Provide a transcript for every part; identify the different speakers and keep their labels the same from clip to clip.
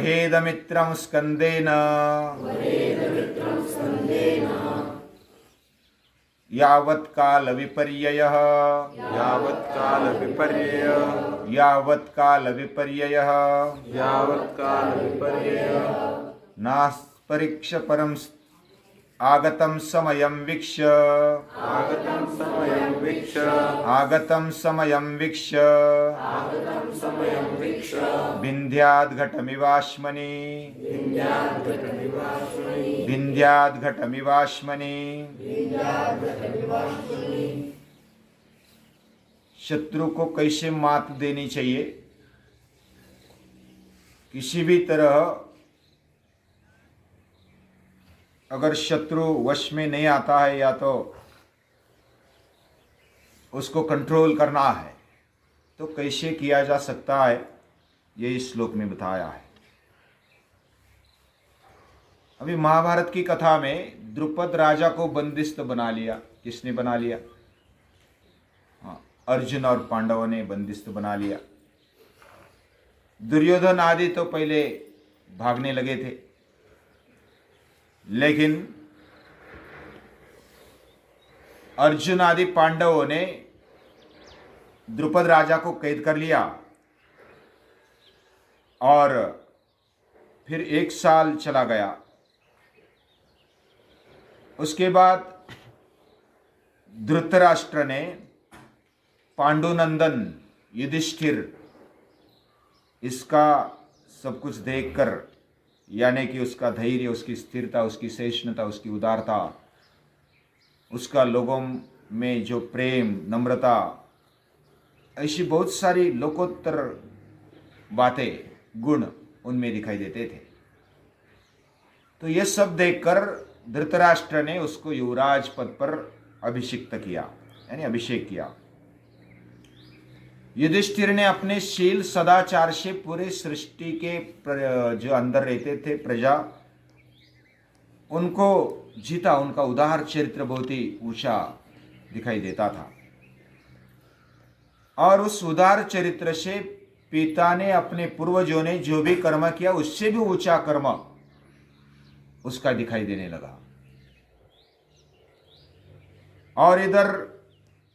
Speaker 1: वहेदमित्रं स्कन्देन यावत्कालविपर्ययः नास्परीक्ष परं आगतं समयं वीक्ष्य विन्ध्याद्घटमिवाश्मनि शत्रु को कैसे मात देनी चाहिए। किसी भी तरह अगर शत्रु वश में नहीं आता है या तो उसको कंट्रोल करना है तो कैसे किया जा सकता है, ये इस श्लोक में बताया है। अभी महाभारत की कथा में द्रुपद राजा को बंदिस्त बना लिया। किसने बना लिया? हाँ, अर्जुन और पांडवों ने बंदिस्त बना लिया। दुर्योधन आदि तो पहले भागने लगे थे, लेकिन अर्जुन आदि पांडवों ने द्रुपद राजा को कैद कर लिया और फिर 1 साल चला गया। उसके बाद धृतराष्ट्र ने पांडुनंदन युधिष्ठिर इसका सब कुछ देखकर, यानी कि उसका धैर्य, उसकी स्थिरता, उसकी सहिष्णुता, उसकी उदारता, उसका लोगों में जो प्रेम, नम्रता, ऐसी बहुत सारी लोकोत्तर बातें, गुण उनमें दिखाई देते थे। तो यह सब देखकर धृतराष्ट्र ने उसको युवराज पद पर अभिषिक्त किया, यानी अभिषेक किया। युधिष्ठिर ने अपने शील सदाचार से पूरे सृष्टि के जो अंदर रहते थे प्रजा, उनको जीता। उनका उदार चरित्र बहुत ही ऊंचा दिखाई देता था और उस उदार चरित्र से पिता ने, अपने पूर्वजों ने जो भी कर्म किया उससे भी ऊंचा कर्म उसका दिखाई देने लगा। और इधर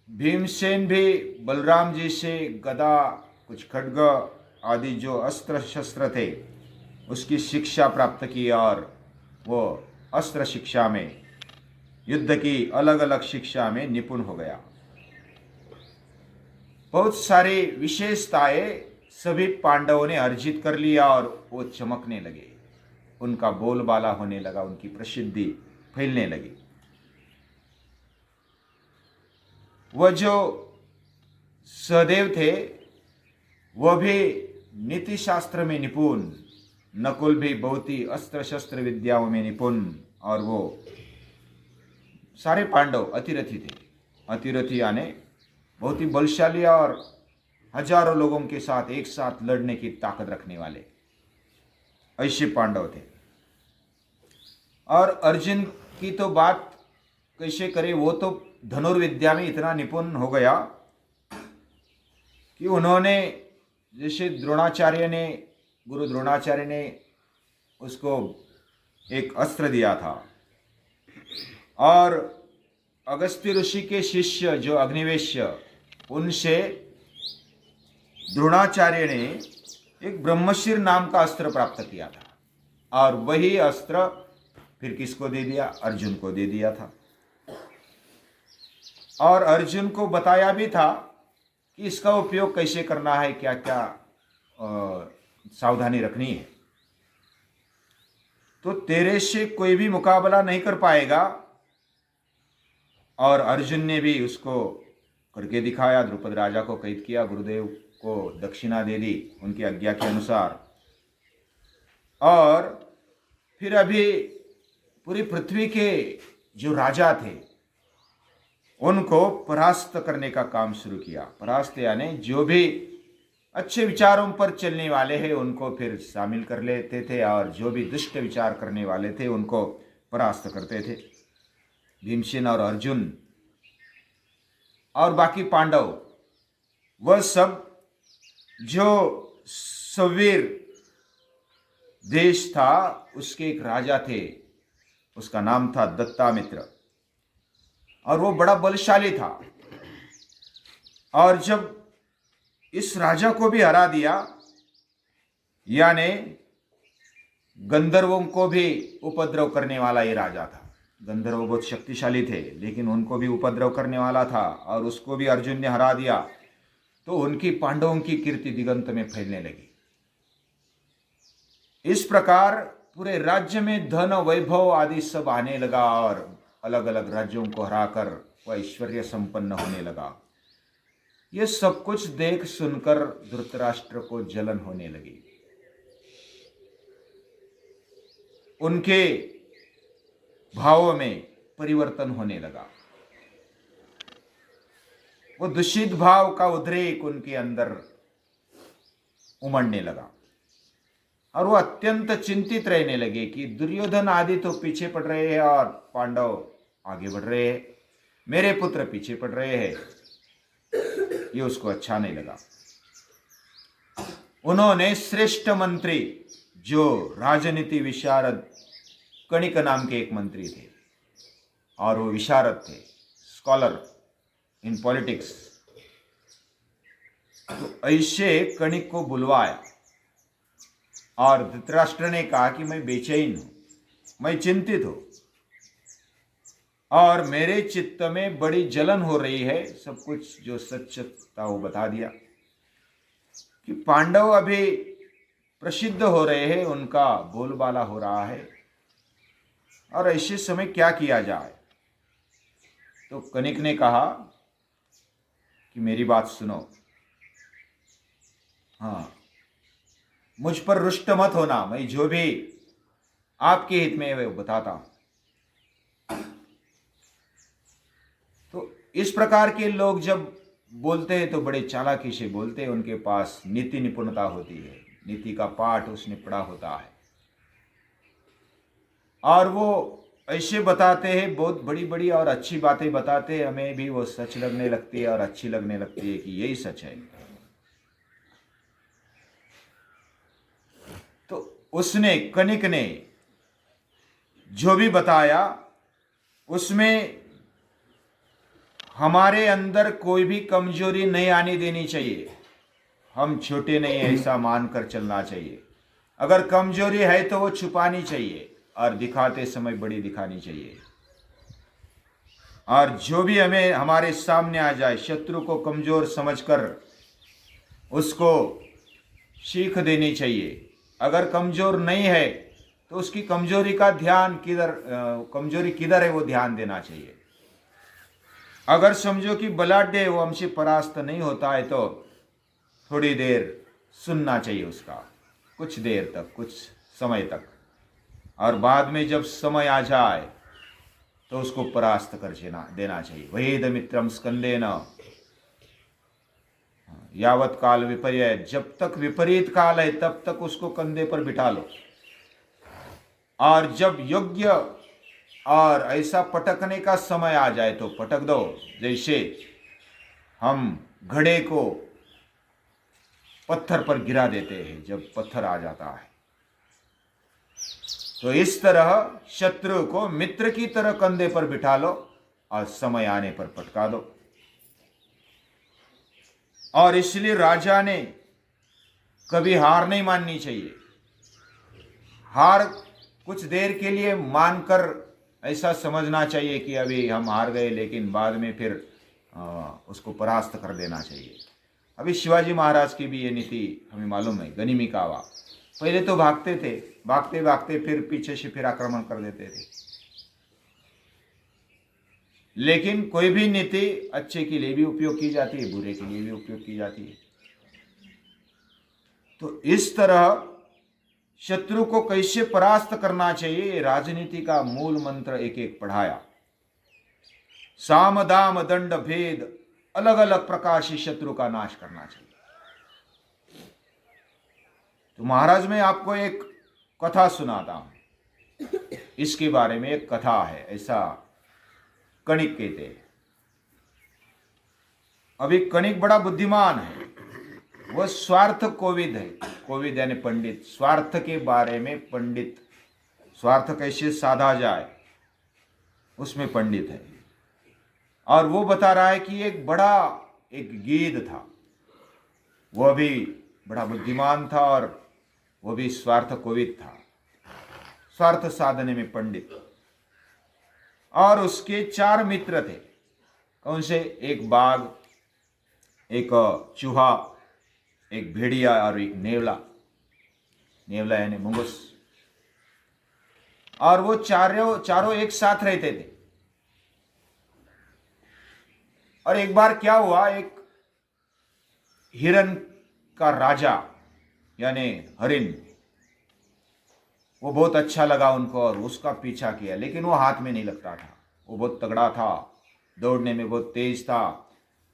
Speaker 1: भीमसेन भी बलराम जी से गदा, कुछ खड्ग आदि जो अस्त्र शस्त्र थे उसकी शिक्षा प्राप्त की और वो अस्त्र शिक्षा में, युद्ध की अलग अलग शिक्षा में निपुण हो गया। बहुत सारी विशेषताएं सभी पांडवों ने अर्जित कर लिया और वो चमकने लगे, उनका बोलबाला होने लगा, उनकी प्रसिद्धि फैलने लगी। वह जो सहदेव थे वह भी नीति शास्त्र में निपुण, नकुल भी बहुत ही अस्त्र शस्त्र विद्याओं में निपुण, और वो सारे पांडव अतिरथी थे। अतिरथी यानी बहुत ही बलशाली और हजारों लोगों के साथ एक साथ लड़ने की ताकत रखने वाले, ऐसे पांडव थे। और अर्जुन की तो बात कैसे करें, वो तो धनुर्विद्या में इतना निपुण हो गया कि उन्होंने, जैसे गुरु द्रोणाचार्य ने उसको एक अस्त्र दिया था, और अगस्त्य ऋषि के शिष्य जो अग्निवेश्य, उनसे द्रोणाचार्य ने एक ब्रह्मशिर नाम का अस्त्र प्राप्त किया था, और वही अस्त्र फिर किसको दे दिया? अर्जुन को दे दिया था। और अर्जुन को बताया भी था कि इसका उपयोग कैसे करना है, क्या क्या सावधानी रखनी है। तो तेरे से कोई भी मुकाबला नहीं कर पाएगा। और अर्जुन ने भी उसको करके दिखाया। द्रुपद राजा को कैद किया, गुरुदेव को दक्षिणा दे दी उनकी आज्ञा के अनुसार, और फिर अभी पूरी पृथ्वी के जो राजा थे उनको परास्त करने का काम शुरू किया। परास्त यानी जो भी अच्छे विचारों पर चलने वाले हैं उनको फिर शामिल कर लेते थे, और जो भी दुष्ट विचार करने वाले थे उनको परास्त करते थे। भीमसेन और अर्जुन और बाकी पांडव, वह सब जो सवीर, देश था, उसके एक राजा थे, उसका नाम था दत्तामित्र, और वो बड़ा बलशाली था। और जब इस राजा को भी हरा दिया, यानी गंधर्वों को भी उपद्रव करने वाला ये राजा था। गंधर्व बहुत शक्तिशाली थे, लेकिन उनको भी उपद्रव करने वाला था, और उसको भी अर्जुन ने हरा दिया। तो उनकी, पांडवों की कीर्ति दिगंत में फैलने लगी। इस प्रकार पूरे राज्य में धन, वैभव आदि सब आने लगा, और अलग अलग राज्यों को हराकर वह ऐश्वर्य संपन्न होने लगा। ये सब कुछ देख सुनकर धृतराष्ट्र को जलन होने लगी। उनके भावों में परिवर्तन होने लगा। वो दूषित भाव का उद्रेक उनके अंदर उमड़ने लगा, और वो अत्यंत चिंतित रहने लगे कि दुर्योधन आदि तो पीछे पड़ रहे हैं और पांडव आगे बढ़ रहे हैं, मेरे पुत्र पीछे पड़ रहे हैं। ये उसको अच्छा नहीं लगा। उन्होंने श्रेष्ठ मंत्री, जो राजनीति विशारद कणिक नाम के एक मंत्री थे, और वो विशारद थे, स्कॉलर इन पॉलिटिक्स, तो ऐसे कणिक को बुलवाया। और धृतराष्ट्र ने कहा कि मैं बेचैन हूं, मैं चिंतित हूं, और मेरे चित्त में बड़ी जलन हो रही है। सब कुछ जो सच था वो बता दिया कि पांडव अभी प्रसिद्ध हो रहे हैं, उनका बोलबाला हो रहा है, और ऐसे समय क्या किया जाए। तो कनिक ने कहा कि मेरी बात सुनो, हाँ, मुझ पर रुष्ट मत होना, मैं जो भी आपके हित में है वो बताता हूं। तो इस प्रकार के लोग जब बोलते हैं तो बड़े चालाकी से बोलते हैं, उनके पास नीति निपुणता होती है, नीति का पाठ उसने पढ़ा होता है, और वो ऐसे बताते हैं, बहुत बड़ी बड़ी और अच्छी बातें बताते हैं, हमें भी वो सच लगने लगती है और अच्छी लगने लगती है कि यही सच है। तो उसने, कनिक ने जो भी बताया उसमें हमारे अंदर कोई भी कमजोरी नहीं आने देनी चाहिए। हम छोटे नहीं हैं ऐसा मानकर चलना चाहिए। अगर कमजोरी है तो वो छुपानी चाहिए, और दिखाते समय बड़ी दिखानी चाहिए। और जो भी हमें हमारे सामने आ जाए, शत्रु को कमजोर समझकर उसको सीख देनी चाहिए। अगर कमजोर नहीं है तो उसकी कमजोरी का ध्यान कमजोरी किधर है वो ध्यान देना चाहिए। अगर समझो कि बलाढ्य है, वो हमसे परास्त नहीं होता है, तो थोड़ी देर सुनना चाहिए उसका, कुछ देर तक, कुछ समय तक, और बाद में जब समय आ जाए तो उसको परास्त कर देना चाहिए। वेद मित्रम स्कंदेन यावत काल विपर्य, जब तक विपरीत काल है तब तक उसको कंधे पर बिठा लो, और जब योग्य और ऐसा पटकने का समय आ जाए तो पटक दो। जैसे हम घड़े को पत्थर पर गिरा देते हैं जब पत्थर आ जाता है, तो इस तरह शत्रु को मित्र की तरह कंधे पर बिठा लो और समय आने पर पटका दो। और इसलिए राजा ने कभी हार नहीं माननी चाहिए। हार कुछ देर के लिए मानकर ऐसा समझना चाहिए कि अभी हम हार गए, लेकिन बाद में फिर उसको परास्त कर देना चाहिए। अभी शिवाजी महाराज की भी ये नीति हमें मालूम है, गनिमी कावा। पहले तो भागते थे, भागते भागते फिर पीछे से फिर आक्रमण कर देते थे। लेकिन कोई भी नीति अच्छे के लिए भी उपयोग की जाती है, बुरे के लिए भी उपयोग की जाती है। तो इस तरह शत्रु को कैसे परास्त करना चाहिए, राजनीति का मूल मंत्र एक एक पढ़ाया। साम दाम दंड भेद, अलग अलग प्रकार से शत्रु का नाश करना चाहिए। तो महाराज मैं आपको एक कथा सुनाता हूं। इसके बारे में एक कथा है, ऐसा कणिक कहते हैं। अभी कणिक बड़ा बुद्धिमान है, वो स्वार्थ कोविद है। कोविद यानी पंडित, स्वार्थ के बारे में पंडित, स्वार्थ कैसे साधा जाए उसमें पंडित है। और वो बता रहा है कि एक गीध था, वह भी बड़ा बुद्धिमान था और वो भी स्वार्थ कोविद था, स्वार्थ साधने में पंडित। और उसके 4 मित्र थे। कौन से? एक बाघ, एक चूहा, एक भेड़िया और एक नेवला। नेवला यानी मुंगस। और वो चारों एक साथ रहते थे। और एक बार क्या हुआ, एक हिरन का राजा यानी हरिण, वो बहुत अच्छा लगा उनको और उसका पीछा किया, लेकिन वो हाथ में नहीं लगता था। वो बहुत तगड़ा था, दौड़ने में बहुत तेज था।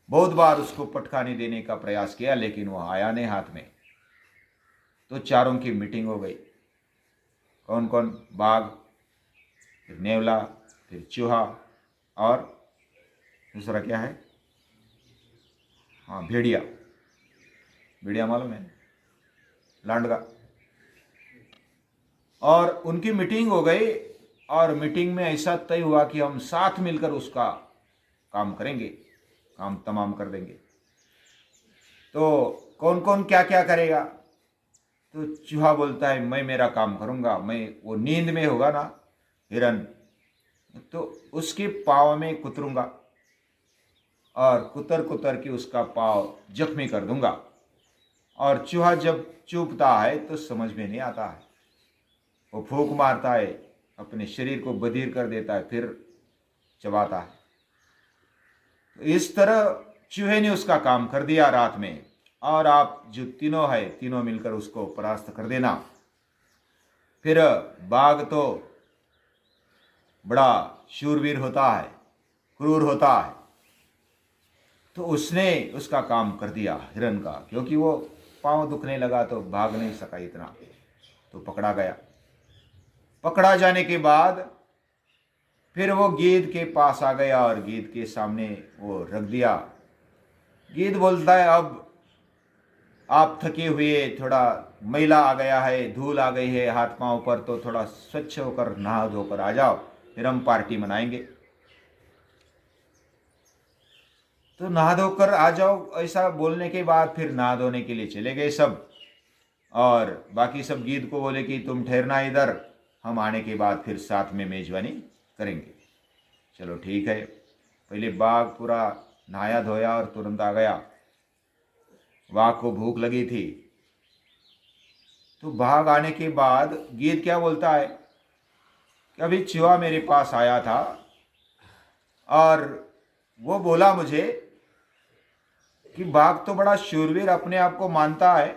Speaker 1: बहुत बार उसको पटखानी देने का प्रयास किया, लेकिन वो आया नहीं हाथ में। तो चारों की मीटिंग हो गई। कौन कौन? बाघ, फिर नेवला, फिर चूहा और दूसरा क्या है? हाँ, भेड़िया। भेड़िया मालूम है? लांडगा। और उनकी मीटिंग हो गई और मीटिंग में ऐसा तय हुआ कि हम साथ मिलकर उसका काम करेंगे, काम तमाम कर देंगे। तो कौन कौन क्या क्या करेगा? तो चूहा बोलता है मैं मेरा काम करूंगा, मैं, वो नींद में होगा ना हिरन, तो उसके पाँव में कुतरूंगा और कुतर कुतर के उसका पाँव जख्मी कर दूंगा। और चूहा जब चुभता है तो समझ में नहीं आता है, वो फूंक मारता है, अपने शरीर को बधिर कर देता है, फिर चबाता है। तो इस तरह चूहे ने उसका काम कर दिया रात में। और आप जो तीनों है, तीनों मिलकर उसको परास्त कर देना। फिर बाघ तो बड़ा शूरवीर होता है, क्रूर होता है, तो उसने उसका काम कर दिया हिरन का, क्योंकि वो पाँव दुखने लगा तो भाग नहीं सका इतना, तो पकड़ा गया। पकड़ा जाने के बाद फिर वो गीध के पास आ गया और गीध के सामने वो रख दिया। गीध बोलता है अब आप थके हुए, थोड़ा मैला आ गया है, धूल आ गई है हाथ पांव पर, तो थोड़ा स्वच्छ होकर नहा धोकर आ जाओ, फिर हम पार्टी मनाएंगे। तो नहा धोकर आ जाओ, ऐसा बोलने के बाद फिर नहा धोने के लिए चले गए सब। और बाकी सब गीध को बोले कि तुम ठहरना इधर, हम आने के बाद फिर साथ में मेजबानी करेंगे। चलो ठीक है। पहले बाघ पूरा नहाया धोया और तुरंत आ गया। बाघ को भूख लगी थी, तो बाघ आने के बाद गीध क्या बोलता है कि अभी चूहा मेरे पास आया था और वो बोला मुझे कि बाघ तो बड़ा शूरवीर अपने आप को मानता है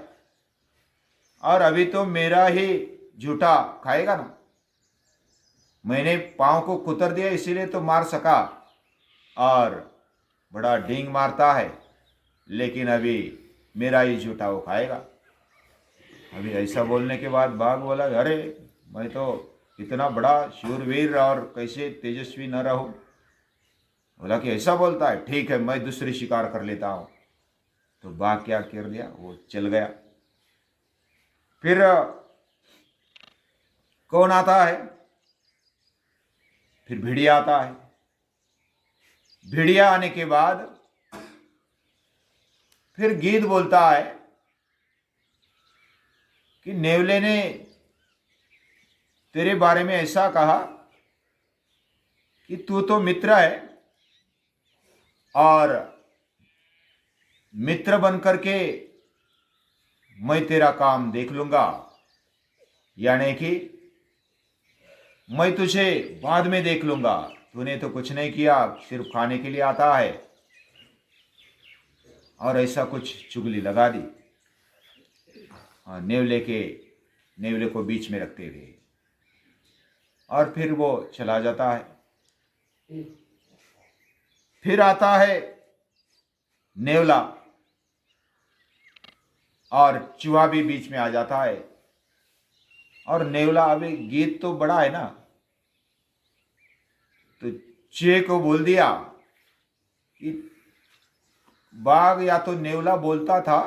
Speaker 1: और अभी तो मेरा ही झूठा खाएगा ना, मैंने पाँव को कुतर दिया इसीलिए तो मार सका, और बड़ा डींग मारता है, लेकिन अभी मेरा ही झूठा वो खाएगा। अभी ऐसा बोलने के बाद बाघ बोला अरे मैं तो इतना बड़ा शूरवीर और कैसे तेजस्वी न रहूं। बोला कि ऐसा बोलता है, ठीक है मैं दूसरी शिकार कर लेता हूं। तो बाघ क्या कर दिया, वो चल गया। फिर कौन आता है? फिर भेड़िया आता है। भेड़िया आने के बाद फिर गीध बोलता है कि नेवले ने तेरे बारे में ऐसा कहा कि तू तो मित्र है और मित्र बनकर के मैं तेरा काम देख लूंगा, यानी कि मैं तुझे बाद में देख लूंगा, तूने तो कुछ नहीं किया, सिर्फ खाने के लिए आता है। और ऐसा कुछ चुगली लगा दी नेवले को बीच में रखते हुए, और फिर वो चला जाता है। फिर आता है नेवला और चूहा भी बीच में आ जाता है। और नेवला, अभी गीत तो बड़ा है ना, तो चूहे को बोल दिया कि बाघ या तो नेवला बोलता था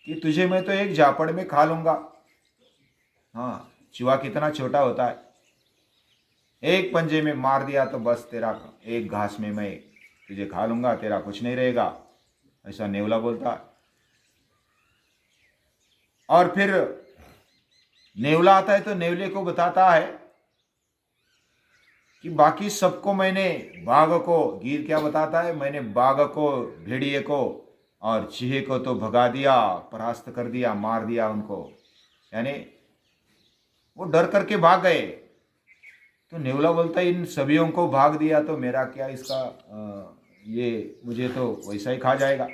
Speaker 1: कि तुझे मैं तो एक झापड़ में खा लूंगा। हाँ, चूहा कितना छोटा होता है, एक पंजे में मार दिया तो बस तेरा, एक घास में मैं तुझे खा लूंगा, तेरा कुछ नहीं रहेगा, ऐसा नेवला बोलता है। और फिर नेवला आता है तो नेवले को बताता है कि बाकी सबको मैंने, बाघ को, गीर क्या बताता है, मैंने बाघ को, भेड़िए को और चूहे को तो भगा दिया, परास्त कर दिया, मार दिया उनको, यानी वो डर करके भाग गए। तो नेवला बोलता है इन सभियों को भाग दिया तो मेरा क्या, इसका ये मुझे तो वैसा ही खा जाएगा।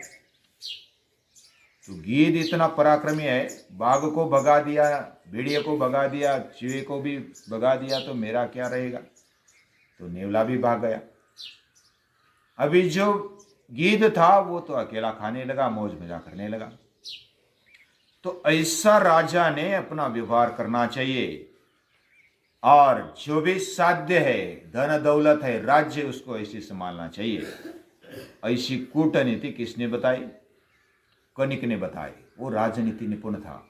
Speaker 1: तो गीद इतना पराक्रमी है, बाघ को भगा दिया, भेड़िए को भगा दिया, चूहे को भी भगा दिया, तो मेरा क्या रहेगा। तो नेवला भी भाग गया। अभी जो गीद था वो तो अकेला खाने लगा, मौज मजा करने लगा। तो ऐसा राजा ने अपना व्यवहार करना चाहिए। और जो भी साध्य है, धन दौलत है, राज्य, उसको ऐसे संभालना चाहिए। ऐसी कूटनीति किसने बताई? कनिक ने बताई, वो राजनीति निपुण था।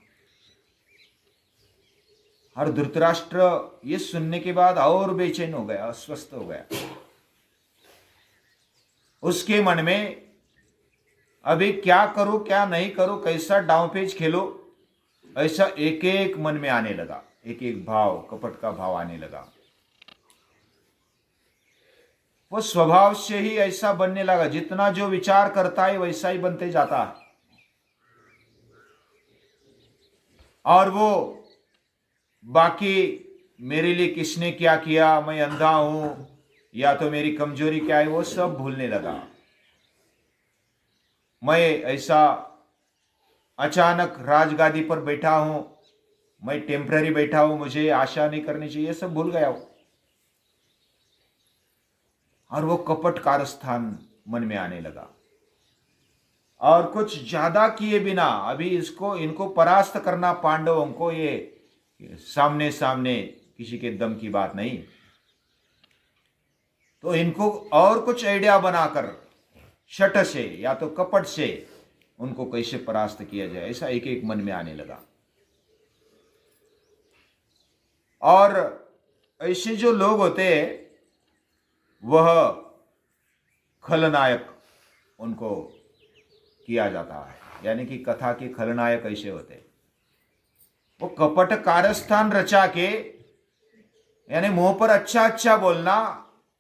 Speaker 1: और धृतराष्ट्र ये सुनने के बाद और बेचैन हो गया, अस्वस्थ हो गया। उसके मन में अभी क्या करूं, क्या नहीं करूं, कैसा डांवपेच खेलो, ऐसा एक एक मन में आने लगा, एक एक भाव, कपट का भाव आने लगा। वो स्वभाव से ही ऐसा बनने लगा, जितना जो विचार करता है वैसा ही बनते जाता है। और वो बाकी मेरे लिए किसने क्या किया, मैं अंधा हूं, या तो मेरी कमजोरी क्या है, वो सब भूलने लगा। मैं ऐसा अचानक राजगादी पर बैठा हूं, मैं टेम्पररी बैठा हूं, मुझे आशा नहीं करनी चाहिए, सब भूल गया वो। और वो कपट कारस्थान मन में आने लगा। और कुछ ज्यादा किए बिना अभी इनको परास्त करना, पांडवों को, ये सामने सामने किसी के दम की बात नहीं। तो इनको और कुछ आइडिया बनाकर शठ से या तो कपट से उनको कैसे परास्त किया जाए, ऐसा एक एक मन में आने लगा। और ऐसे जो लोग होते हैं वह खलनायक उनको किया जाता है, यानी कि कथा के खलनायक ऐसे होते हैं। वो कपट कारस्थान रचा के, यानी मुंह पर अच्छा अच्छा बोलना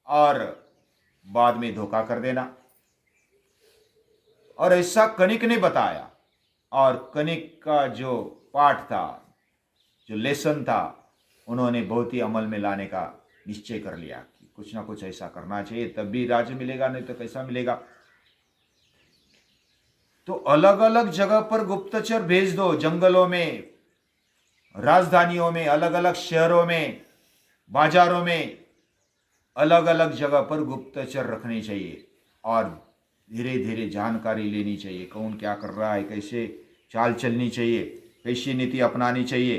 Speaker 1: और बाद में धोखा कर देना। और ऐसा कनिक ने बताया। और कनिक का जो पाठ था, जो लेसन था, उन्होंने बहुत ही अमल में लाने का निश्चय कर लिया कि कुछ ना कुछ ऐसा करना चाहिए, तब भी राज्य मिलेगा, नहीं तो कैसा मिलेगा। तो अलग अलग जगह पर गुप्तचर भेज दो, जंगलों में, राजधानियों में, अलग अलग शहरों में, बाजारों में, अलग अलग जगह पर गुप्तचर रखने चाहिए। और धीरे धीरे जानकारी लेनी चाहिए, कौन क्या कर रहा है, कैसे चाल चलनी चाहिए, कैसी नीति अपनानी चाहिए।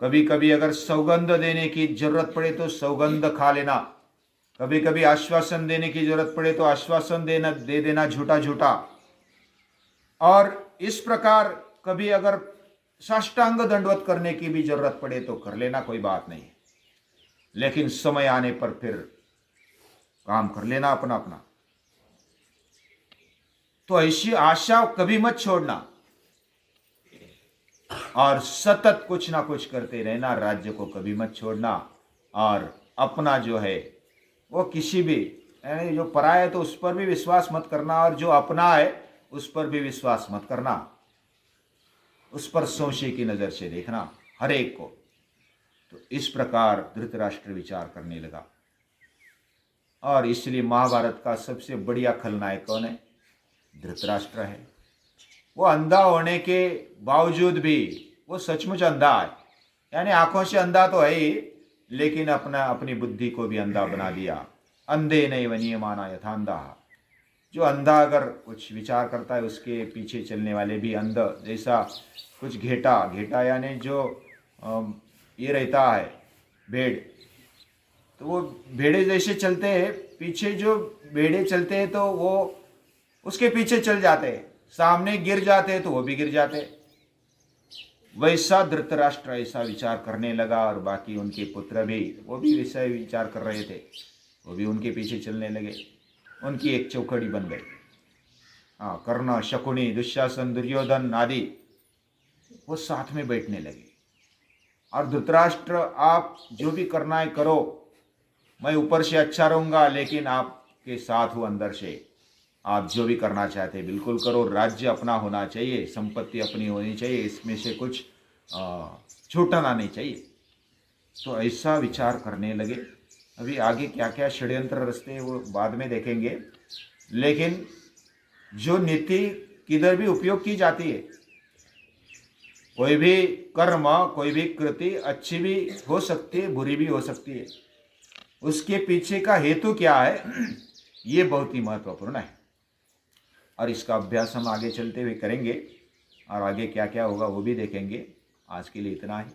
Speaker 1: कभी कभी अगर सौगंध देने की जरूरत पड़े तो सौगंध खा लेना, कभी कभी आश्वासन देने की जरूरत पड़े तो आश्वासन दे देना झूठा झूठा। और इस प्रकार कभी अगर साष्टांग दंडवत करने की भी जरूरत पड़े तो कर लेना, कोई बात नहीं। लेकिन समय आने पर फिर काम कर लेना अपना अपना। तो ऐसी आशा कभी मत छोड़ना और सतत कुछ ना कुछ करते रहना, राज्य को कभी मत छोड़ना। और अपना जो है वो किसी भी, यानी जो पराया है तो उस पर भी विश्वास मत करना, और जो अपना है उस पर भी विश्वास मत करना। उस पर संशय की नजर से देखना हर एक को। तो इस प्रकार धृतराष्ट्र विचार करने लगा। और इसलिए महाभारत का सबसे बढ़िया खलनायक कौन है? धृतराष्ट्र है। वो अंधा होने के बावजूद भी वो सचमुच अंधा है, यानी आंखों से अंधा तो है ही, लेकिन अपनी बुद्धि को भी अंधा बना दिया। अंधे नैव नियमाना यथांधा। जो अंधा अगर कुछ विचार करता है उसके पीछे चलने वाले भी अंध, जैसा कुछ घेटा यानी जो ये रहता है भेड़, तो वो भेड़े जैसे चलते हैं, पीछे जो भेड़े चलते हैं तो वो उसके पीछे चल जाते हैं, सामने गिर जाते तो वो भी गिर जाते। वैसा धृतराष्ट्र ऐसा विचार करने लगा और बाकी उनके पुत्र भी वो भी वैसा ही विचार कर रहे थे, वो भी उनके पीछे चलने लगे। उनकी एक चौकड़ी बन गई। हाँ, कर्ण, शकुनी, दुशासन, दुर्योधन आदि वो साथ में बैठने लगे और धृतराष्ट्र आप जो भी करना है करो, मैं ऊपर से अच्छा रहूंगा लेकिन आपके साथ हूँ अंदर से, आप जो भी करना चाहते हैं बिल्कुल करो, राज्य अपना होना चाहिए, संपत्ति अपनी होनी चाहिए, इसमें से कुछ छूटना नहीं चाहिए। तो ऐसा विचार करने लगे। अभी आगे क्या क्या षड्यंत्र रचते हैं वो बाद में देखेंगे, लेकिन जो नीति किधर भी उपयोग की जाती है, कोई भी कर्म, कोई भी कृति अच्छी भी हो सकती है, बुरी भी हो सकती है, उसके पीछे का हेतु क्या है ये बहुत ही महत्वपूर्ण है। और इसका अभ्यास हम आगे चलते हुए करेंगे और आगे क्या क्या होगा वो भी देखेंगे। आज के लिए इतना ही।